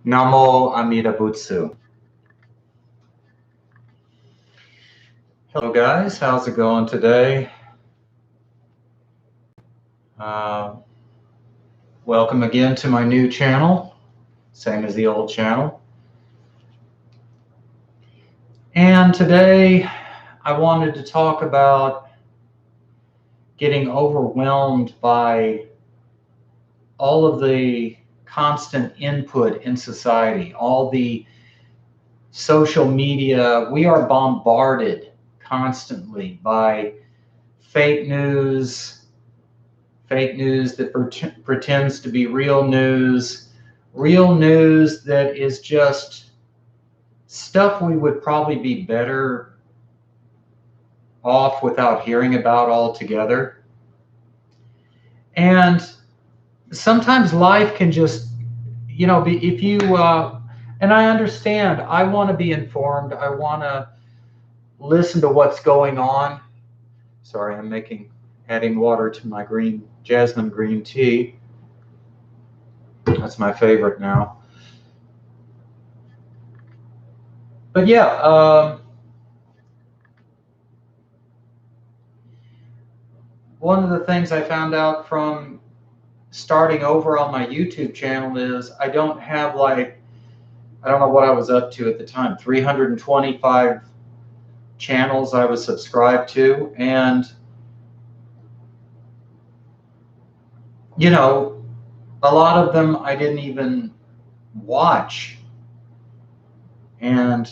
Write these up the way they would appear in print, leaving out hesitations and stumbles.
Namo Amida Bu. Hello guys, how's it going today? Welcome again to my new channel, same as the old channel. And today I wanted to talk about getting overwhelmed by all of the constant input in society, all the social media. We are bombarded constantly by fake news that pretends to be real news that is just stuff we would probably be better off without hearing about altogether. And sometimes life can just, be, if you, and I understand, I want to be informed. I want to listen to what's going on. Sorry, I'm adding water to my jasmine green tea. That's my favorite now. But yeah, one of the things I found out from starting over on my YouTube channel is I don't have I don't know what I was up to at the time, 325 channels I was subscribed to. And, a lot of them I didn't even watch. And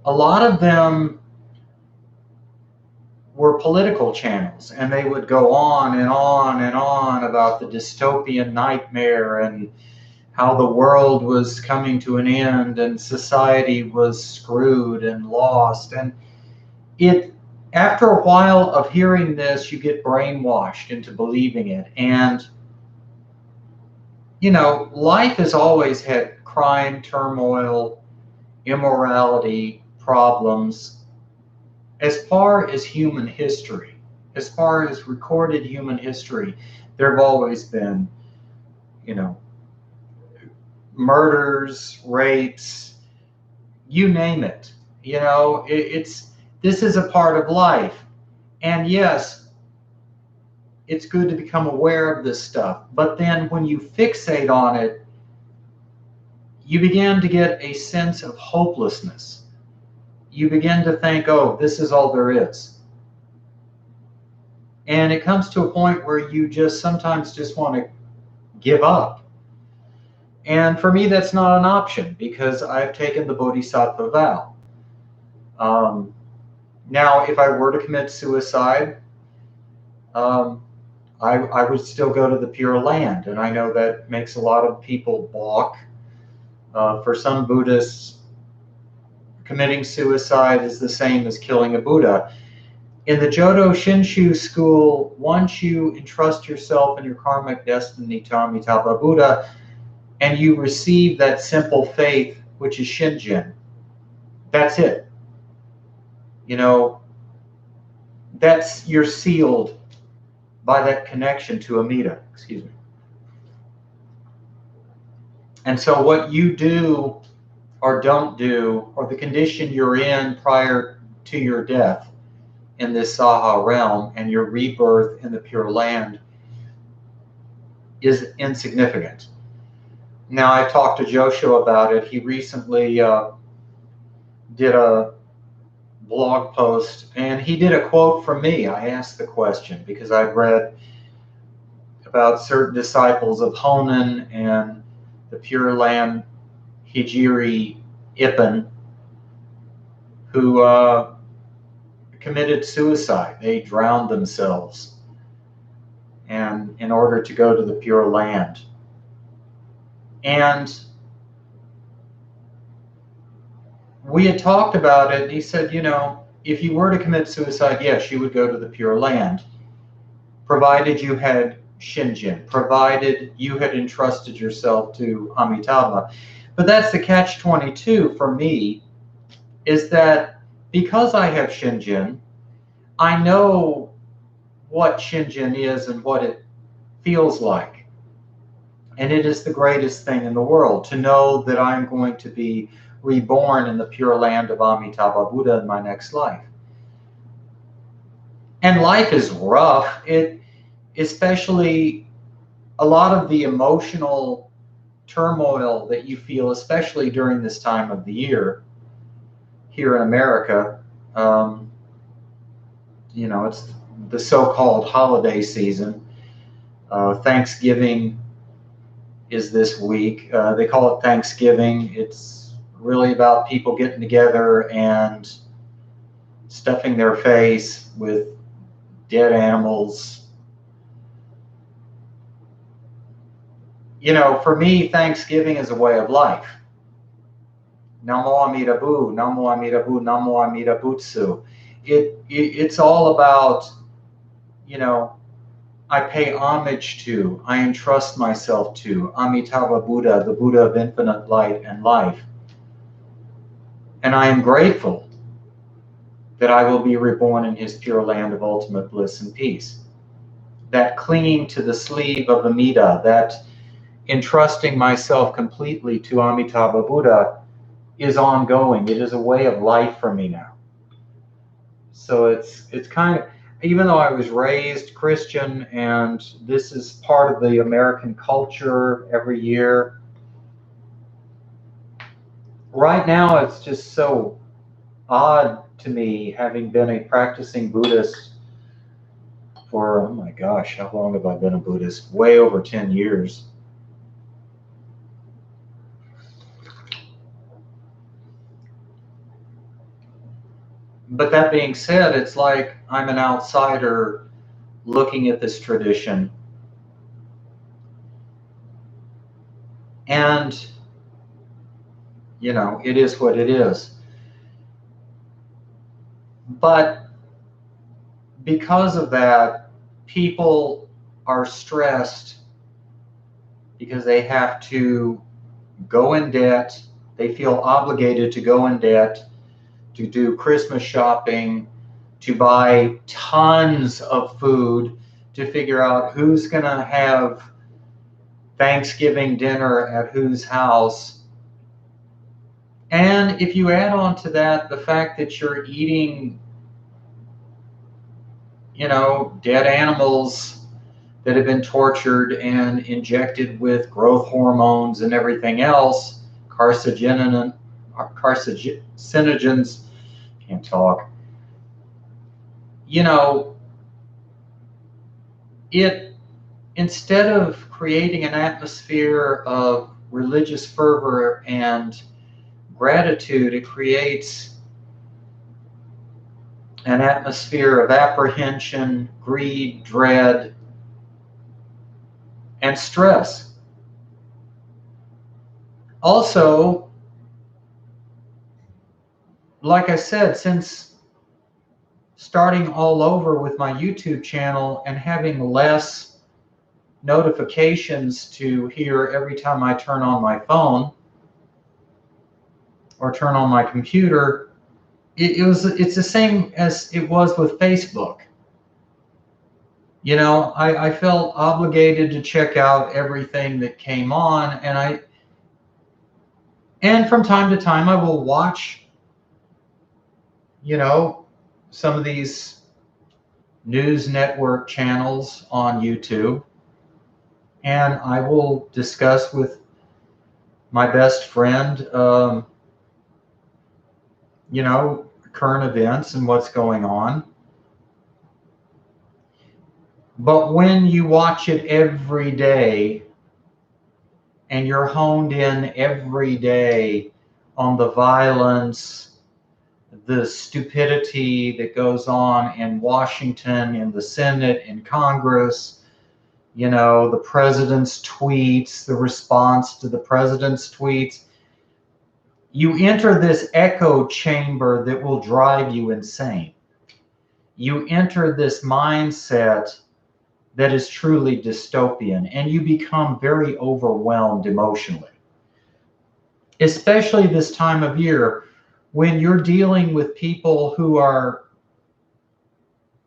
a lot of them were political channels, and they would go on and on and on about the dystopian nightmare and how the world was coming to an end and society was screwed and lost. And after a while of hearing this, you get brainwashed into believing it. And life has always had crime, turmoil, immorality, problems. As far as human history, as far as recorded human history, there have always been, murders, rapes, you name it. This is a part of life. And yes, it's good to become aware of this stuff. But then when you fixate on it, you begin to get a sense of hopelessness. You begin to think, oh, this is all there is. And it comes to a point where you sometimes just want to give up. And for me, that's not an option because I've taken the Bodhisattva vow. Now, if I were to commit suicide, I would still go to the Pure Land. And I know that makes a lot of people balk. For some Buddhists, committing suicide is the same as killing a Buddha. In the Jodo Shinshu school, once you entrust yourself and your karmic destiny to Amitabha Buddha, and you receive that simple faith, which is Shinjin, that's it. You're sealed by that connection to Amida. Excuse me. And so what you do or don't do, or the condition you're in prior to your death in this Saha Realm and your rebirth in the Pure Land, is insignificant. Now, I talked to Joshua about it. He recently did a blog post, and he did a quote from me. I asked the question because I'd read about certain disciples of Honan and the Pure Land Hijiri Ippen who committed suicide. They drowned themselves and in order to go to the Pure Land. And we had talked about it, and he said, if you were to commit suicide, yes, you would go to the Pure Land, provided you had Shinjin, provided you had entrusted yourself to Amitabha. But that's the catch-22 for me, is that because I have Shinjin, I know what Shinjin is and what it feels like. And it is the greatest thing in the world to know that I'm going to be reborn in the pure land of Amitabha Buddha in my next life. And life is rough. Especially a lot of the emotional turmoil that you feel, especially during this time of the year here in America. It's the so-called holiday season. Thanksgiving is this week. They call it Thanksgiving. It's really about people getting together and stuffing their face with dead animals. For me, Thanksgiving is a way of life. Namo Amida Bu, Namo Amida Bu, Namo Amida Butsu. It's all about, I pay homage to, I entrust myself to Amitabha Buddha, the Buddha of infinite light and life. And I am grateful that I will be reborn in his pure land of ultimate bliss and peace. That clinging to the sleeve of Amida, that entrusting myself completely to Amitabha Buddha is ongoing. It is a way of life for me now. So it's kind of, even though I was raised Christian and this is part of the American culture every year, right now it's just so odd to me, having been a practicing Buddhist for, oh my gosh, how long have I been a Buddhist? Way over 10 years. But that being said, it's like I'm an outsider looking at this tradition. And, it is what it is. But because of that, people are stressed because they have to go in debt. They feel obligated to go in debt, to do Christmas shopping, to buy tons of food, to figure out who's going to have Thanksgiving dinner at whose house. And if you add on to that the fact that you're eating, dead animals that have been tortured and injected with growth hormones and everything else, carcinogens, can't talk. It, instead of creating an atmosphere of religious fervor and gratitude, it creates an atmosphere of apprehension, greed, dread, and stress. Also, like I said, since starting all over with my YouTube channel and having less notifications to hear every time I turn on my phone or turn on my computer, it's the same as it was with Facebook. I felt obligated to check out everything that came on, and from time to time I will watch, some of these news network channels on YouTube, and I will discuss with my best friend, current events and what's going on. But when you watch it every day and you're honed in every day on the violence, the stupidity that goes on in Washington, in the Senate, in Congress, the president's tweets, the response to the president's tweets, you enter this echo chamber that will drive you insane. You enter this mindset that is truly dystopian, and you become very overwhelmed emotionally. Especially this time of year when you're dealing with people who are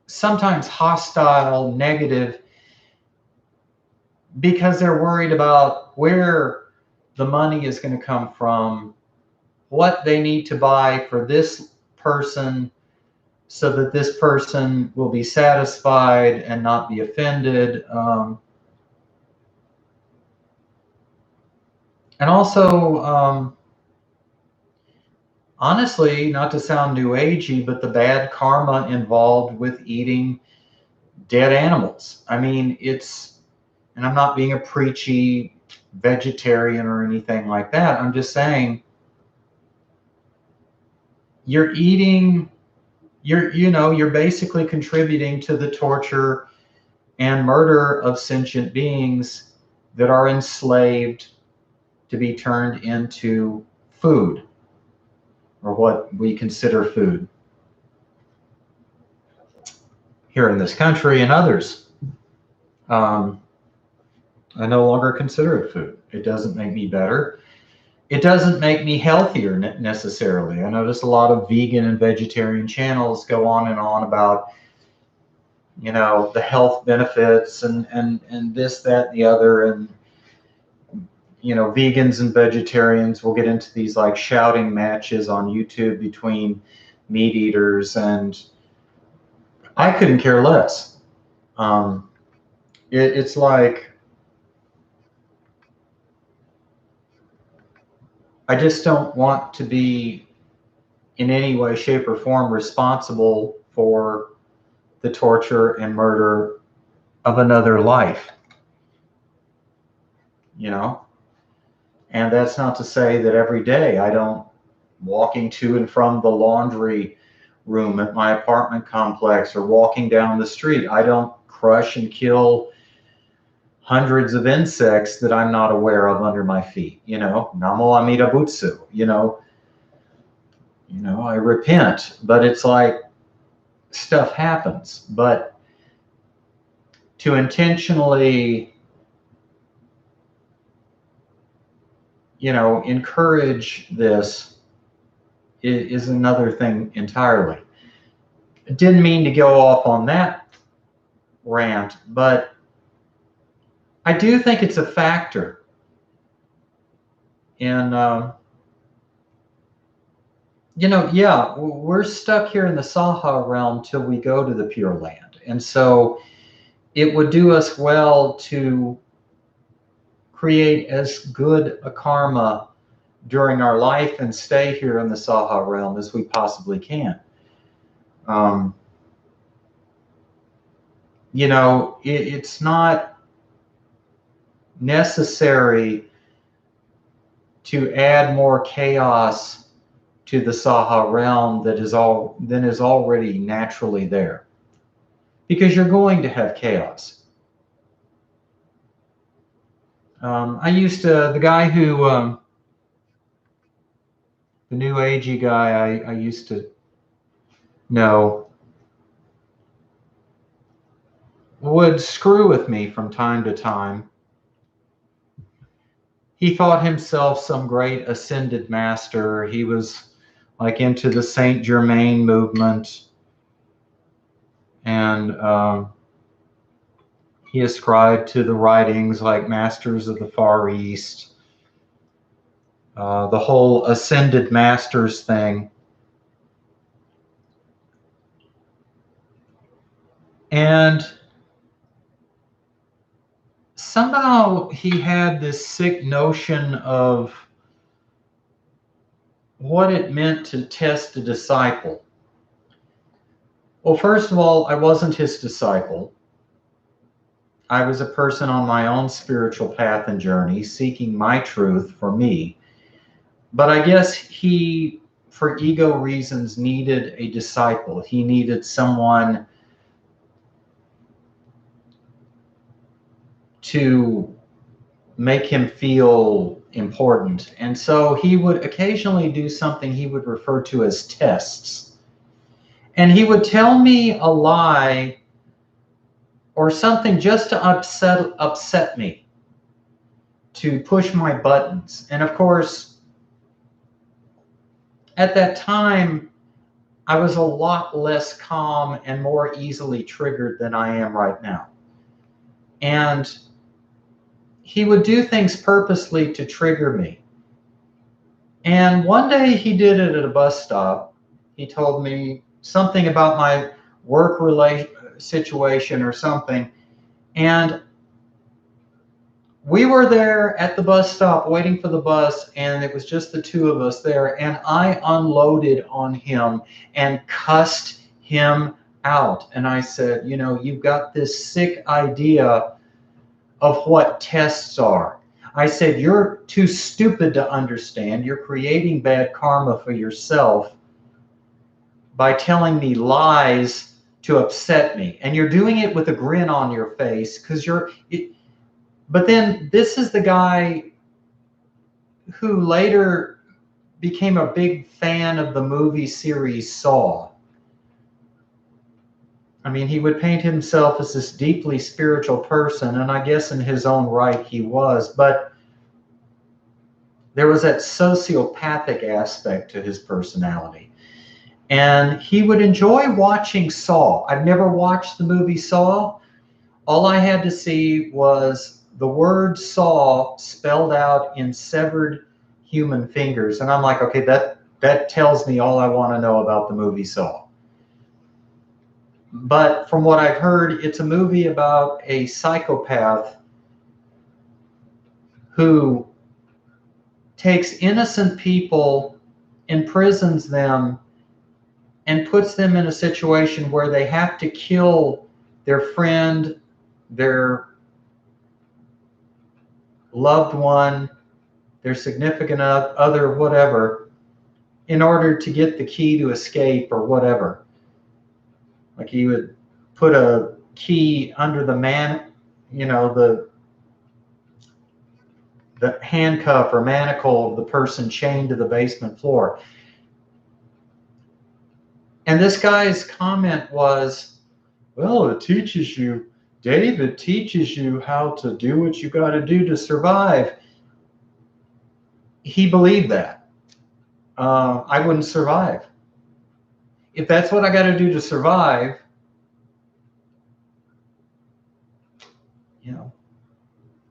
sometimes hostile, negative, because they're worried about where the money is going to come from, what they need to buy for this person so that this person will be satisfied and not be offended. And also, honestly, not to sound new agey, but the bad karma involved with eating dead animals. I mean, and I'm not being a preachy vegetarian or anything like that. I'm just saying, you're eating, you're basically contributing to the torture and murder of sentient beings that are enslaved to be turned into food, or what we consider food here in this country and others. I no longer consider it food. It doesn't make me better. It doesn't make me healthier necessarily. I notice a lot of vegan and vegetarian channels go on and on about, the health benefits and this, that, and the other. And, vegans and vegetarians will get into these like shouting matches on YouTube between meat eaters, and I couldn't care less. It's like, I just don't want to be in any way, shape, or form responsible for the torture and murder of another life, And that's not to say that every day I don't, walking to and from the laundry room at my apartment complex or walking down the street, I don't crush and kill hundreds of insects that I'm not aware of under my feet. Namo Amida Bu. I repent, but it's like stuff happens. But to intentionally, encourage this is another thing entirely. Didn't mean to go off on that rant, but I do think it's a factor in, yeah, we're stuck here in the Saha realm till we go to the Pure Land. And so it would do us well to create as good a karma during our life and stay here in the Saha realm as we possibly can. It's not necessary to add more chaos to the Saha realm than is already naturally there, because you're going to have chaos. The guy who, the new agey guy I used to know, would screw with me from time to time. He thought himself some great ascended master. He was like into the Saint Germain movement, and he ascribed to the writings like Masters of the Far East, the whole ascended masters thing. And somehow he had this sick notion of what it meant to test a disciple. Well, first of all, I wasn't his disciple. I was a person on my own spiritual path and journey, seeking my truth for me. But I guess he, for ego reasons, needed a disciple. He needed someone to make him feel important. And so he would occasionally do something he would refer to as tests. And he would tell me a lie or something just to upset me, to push my buttons. And of course, at that time, I was a lot less calm and more easily triggered than I am right now. And he would do things purposely to trigger me. And one day he did it at a bus stop. He told me something about my work situation or something. And we were there at the bus stop waiting for the bus, and it was just the two of us there. And I unloaded on him and cussed him out. And I said, you know, you've got this sick idea of what tests are. I said, you're too stupid to understand. You're creating bad karma for yourself by telling me lies to upset me. And you're doing it with a grin on your face because but then this is the guy who later became a big fan of the movie series Saw. I mean, he would paint himself as this deeply spiritual person, and I guess in his own right he was, but there was that sociopathic aspect to his personality. And he would enjoy watching Saw. I've never watched the movie Saw. All I had to see was the word Saw spelled out in severed human fingers. And I'm like, okay, that tells me all I want to know about the movie Saw. But from what I've heard, it's a movie about a psychopath who takes innocent people, imprisons them, and puts them in a situation where they have to kill their friend, their loved one, their significant other, whatever, in order to get the key to escape or whatever. Like he would put a key under the the handcuff or manacle of the person chained to the basement floor. And this guy's comment was, well, it teaches you, David teaches you how to do what you got to do to survive. He believed that. I wouldn't survive. If that's what I got to do to survive, you know,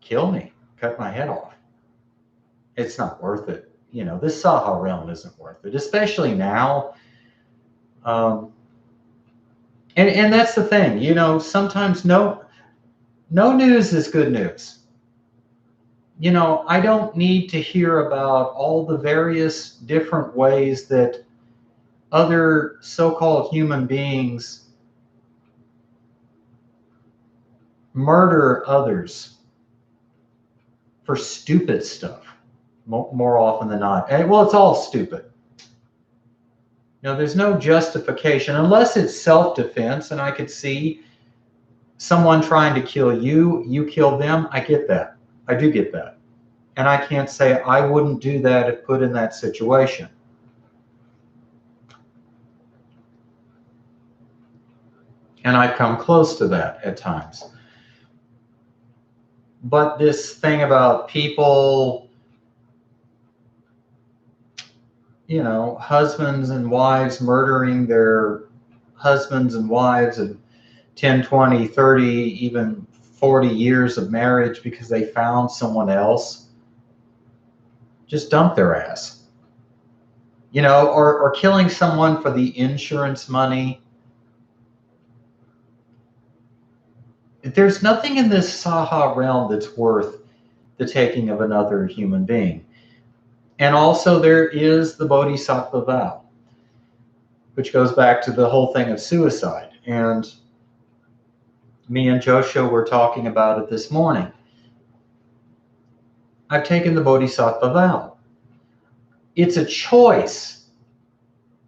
kill me, cut my head off. It's not worth it. You know, this Saha Realm isn't worth it, especially now. And that's the thing, you know, sometimes no news is good news. You know, I don't need to hear about all the various different ways that other so-called human beings murder others for stupid stuff more often than not. And, well, it's all stupid. Now, there's no justification unless it's self-defense, and I could see someone trying to kill you, you kill them. I get that. I do get that. And I can't say I wouldn't do that if put in that situation. And I've come close to that at times. But this thing about people, you know, husbands and wives murdering their husbands and wives of 10, 20, 30, even 40 years of marriage because they found someone else, just dump their ass. You know, or killing someone for the insurance money. There's nothing in this Saha realm that's worth the taking of another human being. And also there is the Bodhisattva vow, which goes back to the whole thing of suicide. And me and Joshua were talking about it this morning. I've taken the Bodhisattva vow. It's a choice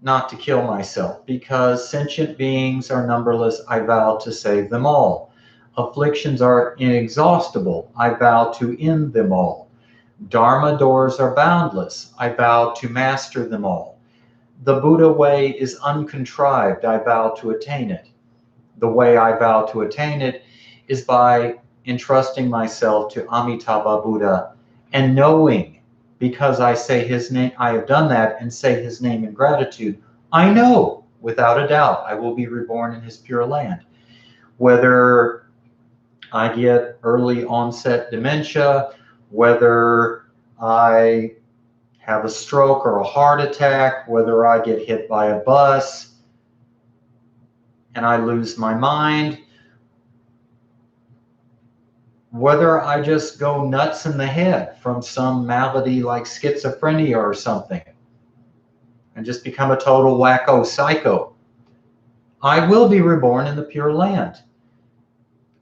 not to kill myself because sentient beings are numberless. I vow to save them all. Afflictions are inexhaustible. I vow to end them all. Dharma doors are boundless. I vow to master them all. The Buddha way is uncontrived. I vow to attain it. The way I vow to attain it is by entrusting myself to Amitabha Buddha and knowing, because I say his name, I have done that and say his name in gratitude, I know without a doubt I will be reborn in his pure land. Whether I get early onset dementia, whether I have a stroke or a heart attack, whether I get hit by a bus and I lose my mind, whether I just go nuts in the head from some malady like schizophrenia or something and just become a total wacko psycho. I will be reborn in the Pure Land.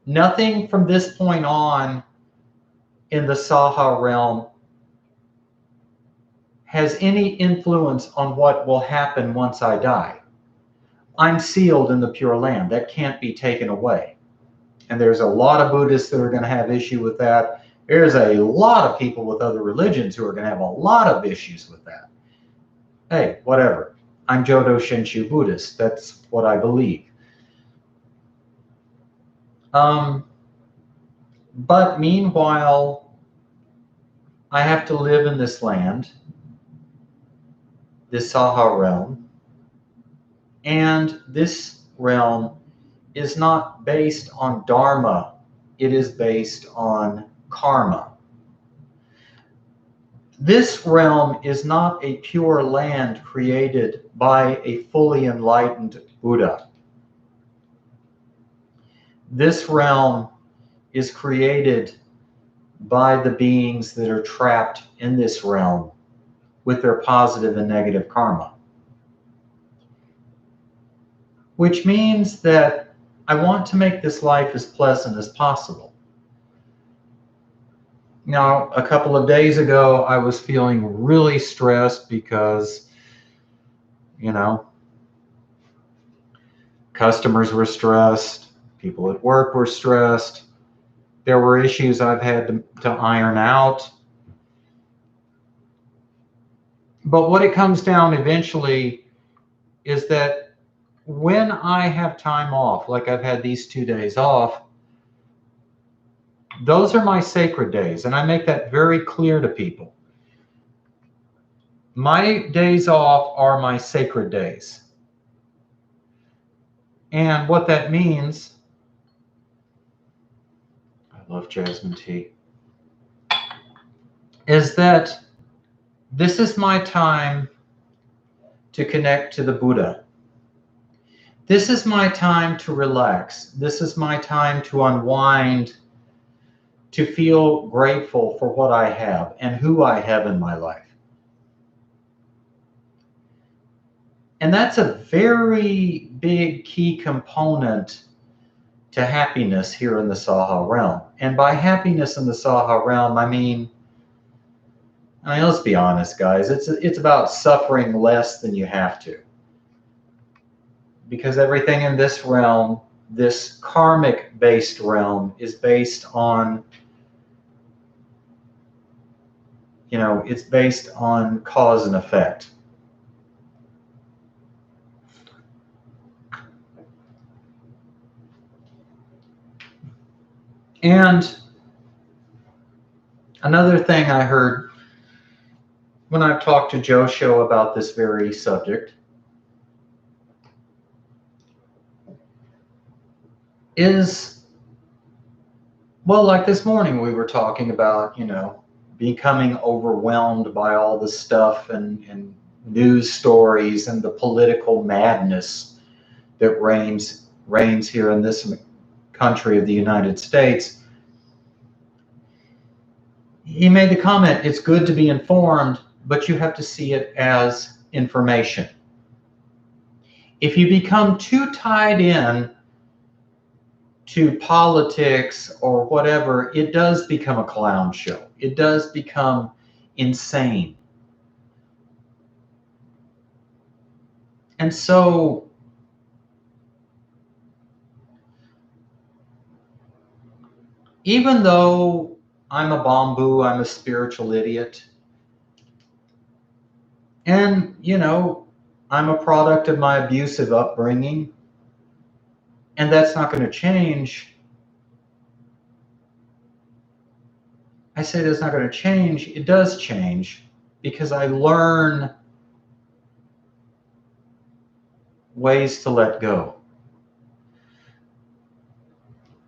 Nothing from this point on in the Saha realm has any influence on what will happen once I die. I'm sealed in the Pure Land. That can't be taken away. And there's a lot of Buddhists that are going to have issue with that. There's a lot of people with other religions who are going to have a lot of issues with that. Hey, whatever. I'm Jodo Shinshu Buddhist. That's what I believe. But meanwhile, I have to live in this land, this Saha realm, and this realm is not based on dharma, it is based on karma. This realm is not a pure land created by a fully enlightened Buddha. This realm is created by the beings that are trapped in this realm with their positive and negative karma. Which means that I want to make this life as pleasant as possible. Now, a couple of days ago, I was feeling really stressed because, customers were stressed, people at work were stressed. There were issues I've had to iron out. But what it comes down eventually is that when I have time off, like I've had these 2 days off, those are my sacred days, and I make that very clear to people. My days off are my sacred days. And what that means, I love jasmine tea, is that this is my time to connect to the Buddha. This is my time to relax. This is my time to unwind, to feel grateful for what I have and who I have in my life. And that's a very big key component to happiness here in the Saha realm. And by happiness in the Saha realm, I mean, let's be honest, guys, it's about suffering less than you have to. Because everything in this realm, this karmic-based realm, is based on, it's based on cause and effect. And another thing I heard when I've talked to Josho about this very subject is, well, like this morning we were talking about, becoming overwhelmed by all the stuff and news stories and the political madness that reigns here in this country of the United States. He made the comment, it's good to be informed, but you have to see it as information. If you become too tied in to politics or whatever, it does become a clown show. It does become insane. And so even though I'm a bamboo, I'm a spiritual idiot, and, I'm a product of my abusive upbringing, and that's not going to change. I say that's not going to change. It does change because I learn ways to let go.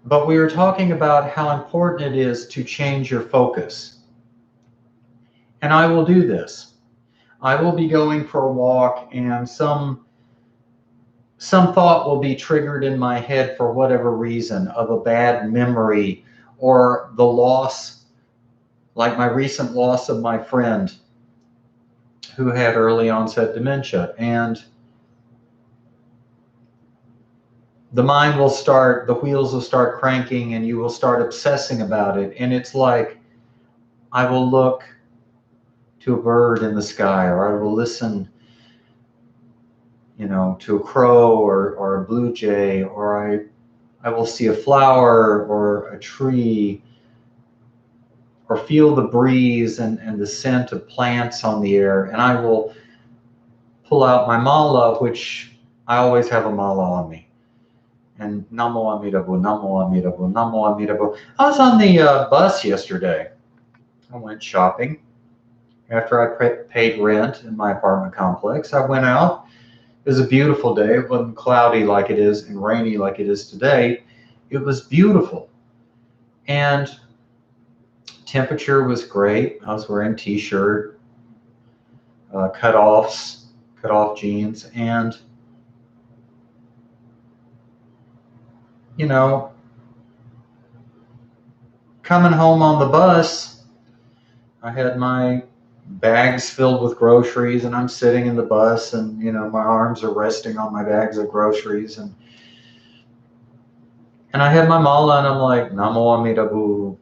But we were talking about how important it is to change your focus. And I will do this. I will be going for a walk and some thought will be triggered in my head for whatever reason of a bad memory or the loss, like my recent loss of my friend who had early onset dementia. And the wheels will start cranking and you will start obsessing about it. And it's like, I will look to a bird in the sky, or I will listen, to a crow or a blue jay, or I will see a flower or a tree, or feel the breeze and the scent of plants on the air. And I will pull out my mala, which I always have a mala on me. And Namo Amida Bu, Namo Amida Bu, Namo Amida Bu. I was on the bus yesterday. I went shopping. After I paid rent in my apartment complex, I went out. It was a beautiful day. It wasn't cloudy like it is and rainy like it is today. It was beautiful. And temperature was great. I was wearing t-shirt, cut off jeans, and coming home on the bus, I had my bags filled with groceries, and I'm sitting in the bus, and my arms are resting on my bags of groceries, and I had my mala, and I'm like, Namo Amida Bu.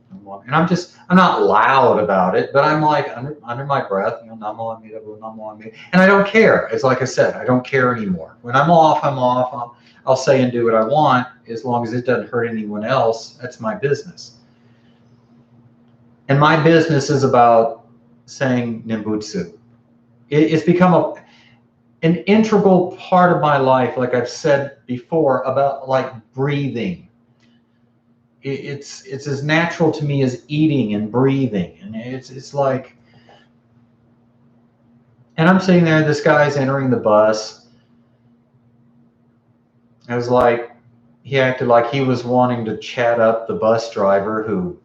And I'm not loud about it, but I'm like under my breath, Namo Amida Bu, Namo Amida. And I don't care. It's like I said, I don't care anymore. When I'm off, I'm off. I'll say and do what I want as long as it doesn't hurt anyone else. That's my business. And my business is about saying Nimbutsu. It's become an integral part of my life, like I've said before, about like breathing. It's as natural to me as eating and breathing, and it's like, and I'm sitting there, this guy's entering the bus. I was like, he acted like he was wanting to chat up the bus driver, who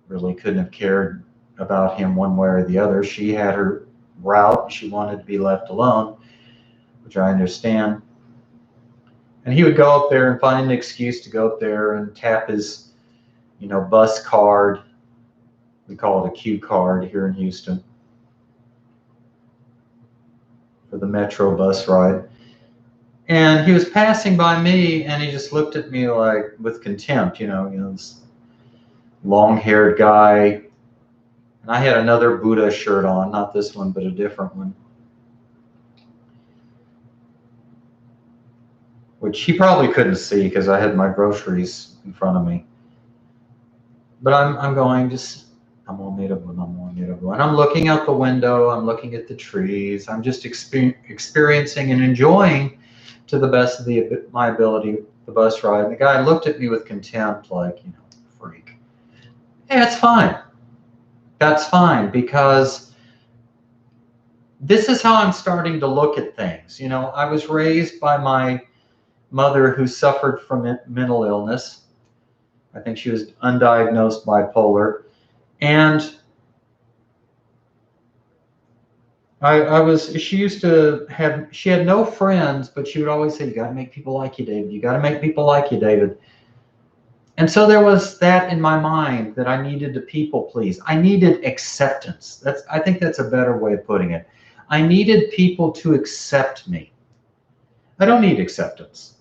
really couldn't have cared about him one way or the other. She had her route, she wanted to be left alone, which I understand. And he would go up there and find an excuse to go up there and tap his, bus card. We call it a Q card here in Houston for the Metro bus ride. And he was passing by me, and he just looked at me like with contempt, this long-haired guy. And I had another Buddha shirt on, not this one, but a different one, which he probably couldn't see because I had my groceries in front of me. But I'm going, just Namo Amida Bu, Namo Amida Bu. And I'm looking out the window, I'm looking at the trees, I'm just experiencing and enjoying to the best of my ability the bus ride. And the guy looked at me with contempt, like, freak. Hey, that's fine. That's fine, because this is how I'm starting to look at things. I was raised by my mother, who suffered from mental illness. I think she was undiagnosed bipolar. And she had no friends, but she would always say, you got to make people like you, David. You got to make people like you, David. And so there was that in my mind, that I needed to people please. I needed acceptance. I think that's a better way of putting it. I needed people to accept me. I don't need acceptance.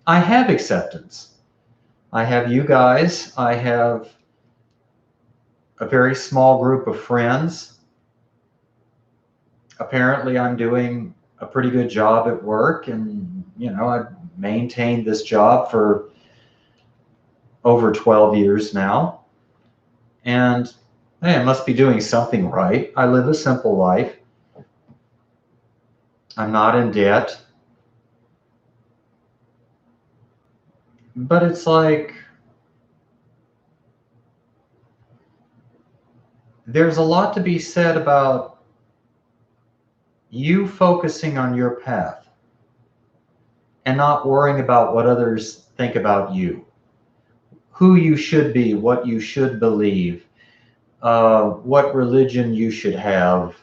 I have acceptance. I have you guys. I have a very small group of friends. Apparently, I'm doing a pretty good job at work, and I've maintained this job for over 12 years now. And hey, I must be doing something right. I live a simple life. I'm not in debt. But it's like, there's a lot to be said about you focusing on your path and not worrying about what others think about you. who you should be, what you should believe, what religion you should have,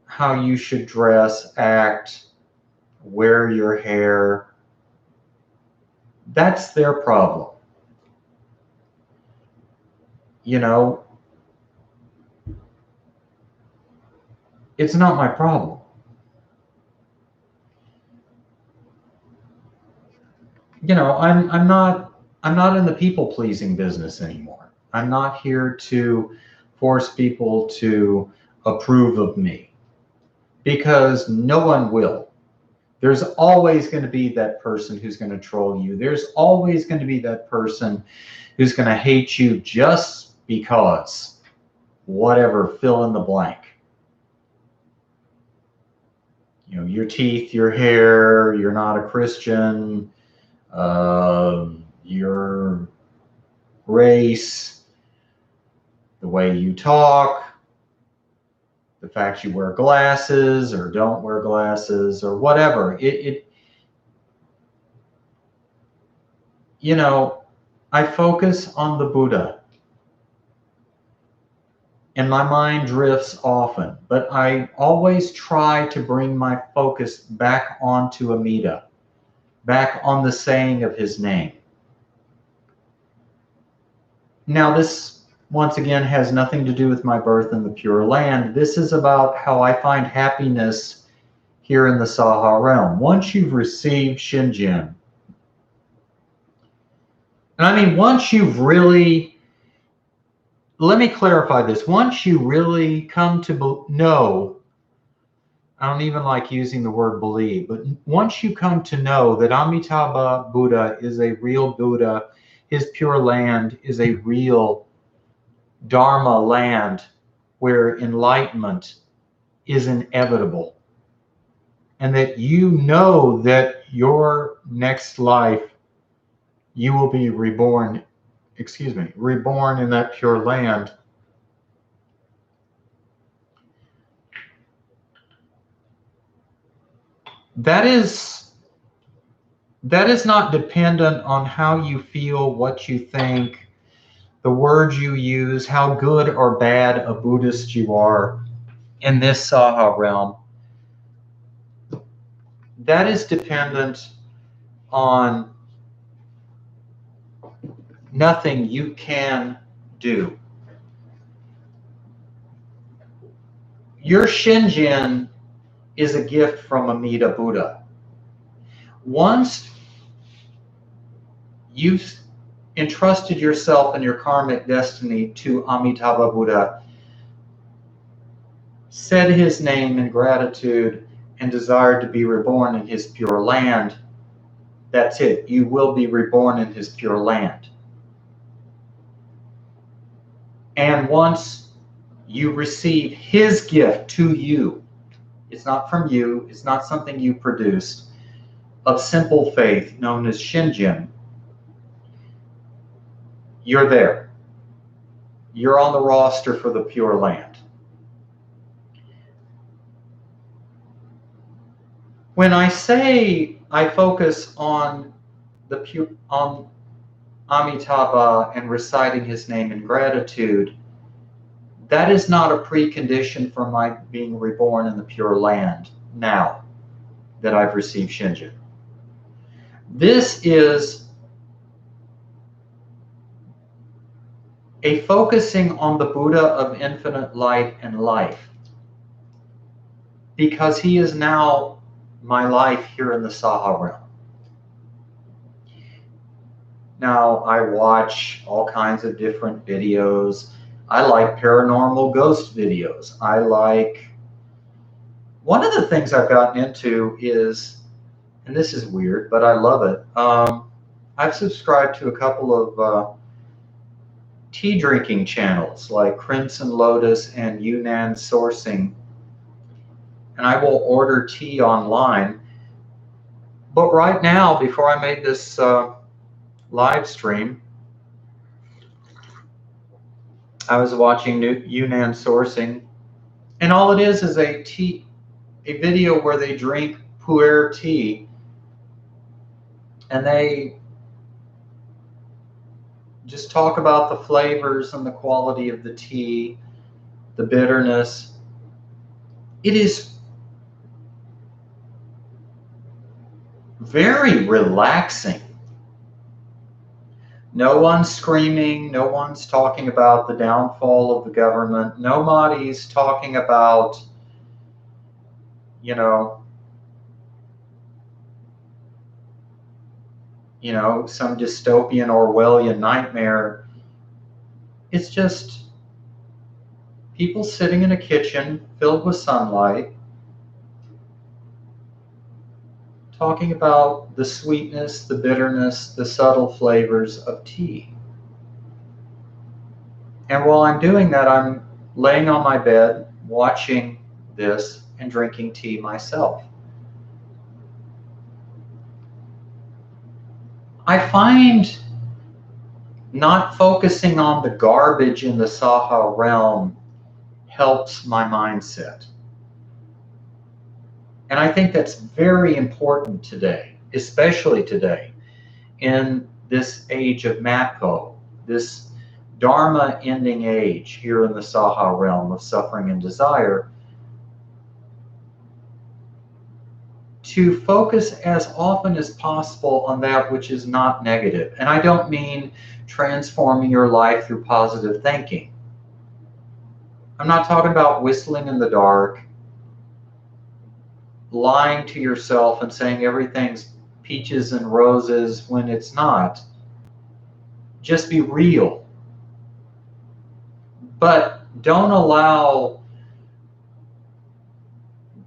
how you should dress, act, wear your hair. That's their problem. You know, it's not my problem. You know, I'm not in the people pleasing business anymore. I'm not here to force people to approve of me, because no one will. There's always going to be that person who's going to troll you. There's always going to be that person who's going to hate you just because, whatever, fill in the blank. You know, your teeth, your hair, you're not a Christian, your race, the way you talk, the fact you wear glasses or don't wear glasses or whatever. You know, I focus on the Buddha, and my mind drifts often, but I always try to bring my focus back onto Amida, back on the saying of his name. Now, this, once again, has nothing to do with my birth in the Pure Land. This is about how I find happiness here in the Saha Realm. Once you've received Shinjin, and I mean, once you've really, let me clarify this, once you really come to know, I don't even like using the word believe, but once you come to know that Amitabha Buddha is a real Buddha, his Pure Land is a real Dharma land where enlightenment is inevitable, and that you know that your next life you will be reborn in that Pure Land. That is not dependent on how you feel, what you think, the words you use, how good or bad a Buddhist you are in this Saha realm. That is dependent on nothing you can do. Your Shinjin is a gift from Amida Buddha. Once you've entrusted yourself and your karmic destiny to Amitabha Buddha, said his name in gratitude, and desired to be reborn in his Pure Land, that's it. You will be reborn in his Pure Land. And once you receive his gift to you, it's not from you, it's not something you produced, of simple faith known as Shinjin, you're there. You're on the roster for the Pure Land. When I say I focus on on Amitabha and reciting his name in gratitude, that is not a precondition for my being reborn in the Pure Land now that I've received Shinjin. This is a focusing on the Buddha of infinite light and life, because he is now my life here in the Saha realm. Now, I watch all kinds of different videos. I like paranormal ghost videos. One of the things I've gotten into is, and this is weird, but I love it. I've subscribed to a couple of tea drinking channels like Crimson Lotus and Yunnan Sourcing, and I will order tea online. But right now, before I made this live stream, I was watching Yunnan Sourcing, and all it is a video where they drink pu'er tea, and they just talk about the flavors and the quality of the tea, the bitterness. It is very relaxing. No one's screaming, no one's talking about the downfall of the government, nobody's talking about, you know, some dystopian Orwellian nightmare. It's just people sitting in a kitchen filled with sunlight, talking about the sweetness, the bitterness, the subtle flavors of tea. And while I'm doing that, I'm laying on my bed, watching this and drinking tea myself. I find not focusing on the garbage in the Saha realm helps my mindset. And I think that's very important today, especially today, in this age of Mappo, this Dharma ending age here in the Saha realm of suffering and desire, to focus as often as possible on that which is not negative. And I don't mean transforming your life through positive thinking. I'm not talking about whistling in the dark, lying to yourself and saying everything's peaches and roses when it's not. Just be real. But don't allow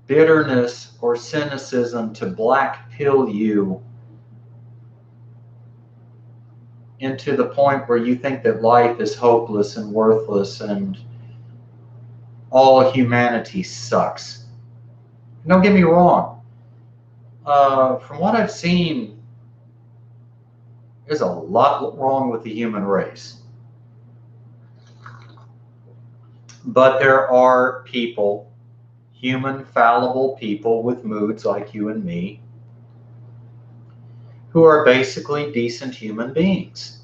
bitterness or cynicism to black pill you into the point where you think that life is hopeless and worthless and all humanity sucks. Don't get me wrong. From what I've seen, there's a lot wrong with the human race. But there are people, human, fallible people with moods like you and me, who are basically decent human beings.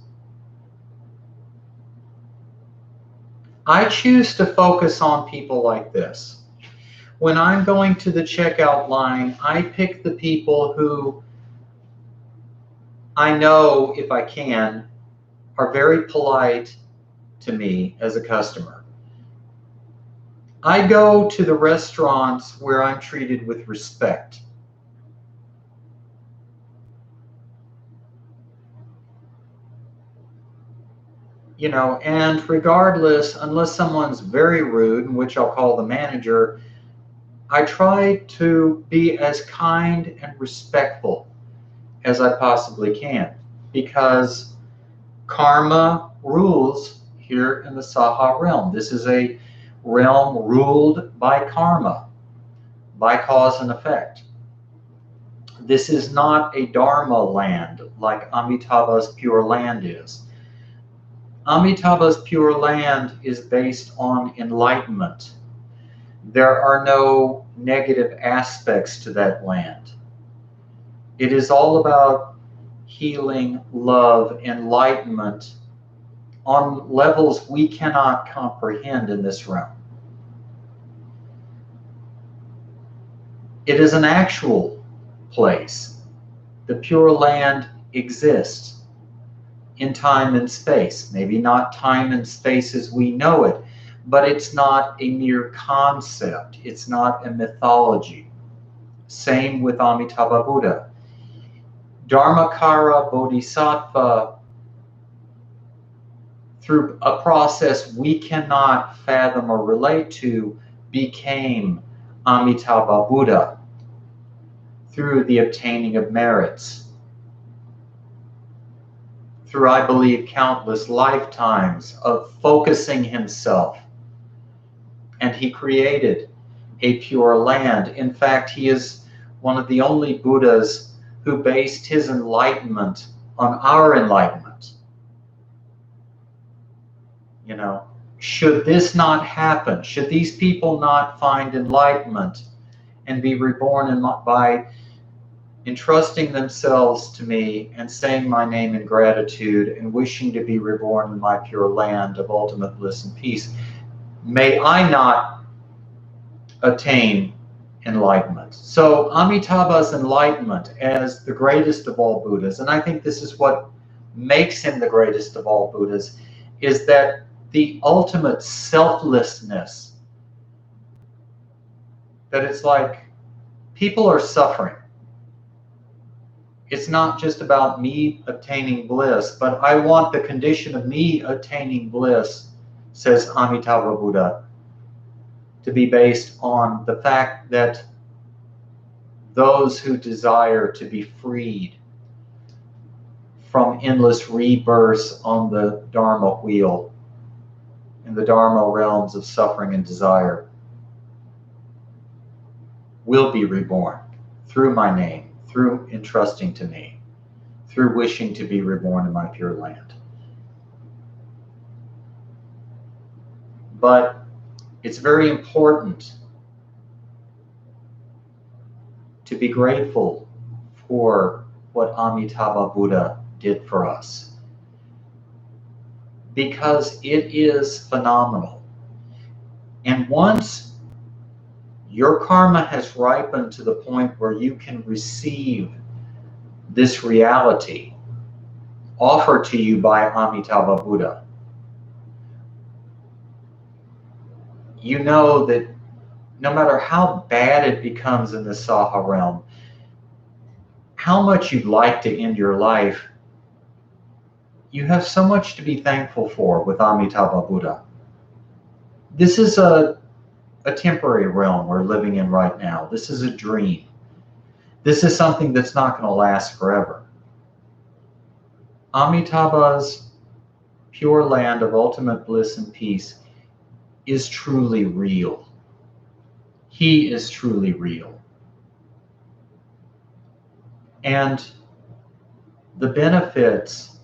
I choose to focus on people like this. When I'm going to the checkout line, I pick the people who I know, if I can, are very polite to me as a customer. I go to the restaurants where I'm treated with respect. And regardless, unless someone's very rude, in which I'll call the manager, I try to be as kind and respectful as I possibly can, because karma rules here in the Saha realm. This is a realm ruled by karma, by cause and effect. This is not a Dharma land like Amitabha's Pure Land is. Amitabha's Pure Land is based on enlightenment. There are no negative aspects to that land. It is all about healing, love, enlightenment on levels we cannot comprehend in this realm. It is an actual place. The Pure Land exists in time and space. Maybe not time and space as we know it, but it's not a mere concept. It's not a mythology. Same with Amitabha Buddha. Dharmakara Bodhisattva, through a process we cannot fathom or relate to, became Amitabha Buddha through the obtaining of merits. Through, I believe, countless lifetimes of focusing himself. And he created a pure land. In fact, he is one of the only Buddhas who based his enlightenment on our enlightenment. Should this not happen, should these people not find enlightenment and be reborn by entrusting themselves to me and saying my name in gratitude and wishing to be reborn in my pure land of ultimate bliss and peace, may I not attain enlightenment. So Amitabha's enlightenment as the greatest of all Buddhas, and I think this is what makes him the greatest of all Buddhas, is that the ultimate selflessness, that it's like people are suffering. It's not just about me obtaining bliss, but I want the condition of me attaining bliss, says Amitabha Buddha, to be based on the fact that those who desire to be freed from endless rebirths on the Dharma wheel, in the Dharma realms of suffering and desire, will be reborn through my name, through entrusting to me, through wishing to be reborn in my pure land. But it's very important to be grateful for what Amitabha Buddha did for us, because it is phenomenal. And once your karma has ripened to the point where you can receive this reality offered to you by Amitabha Buddha, you know that no matter how bad it becomes in the Saha realm, how much you'd like to end your life, you have so much to be thankful for with Amitabha Buddha. This is a temporary realm we're living in right now. This is a dream. This is something that's not going to last forever. Amitabha's pure land of ultimate bliss and peace is truly real. He is truly real. And the benefits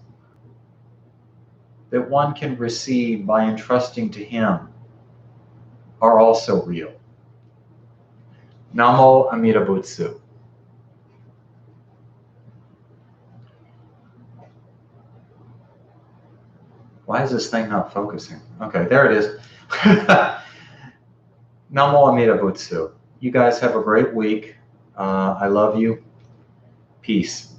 that one can receive by entrusting to him are also real. Namo Amida Bu. Why is this thing not focusing? Okay, there it is. Namo Amida Bu. You guys have a great week. I love you. Peace.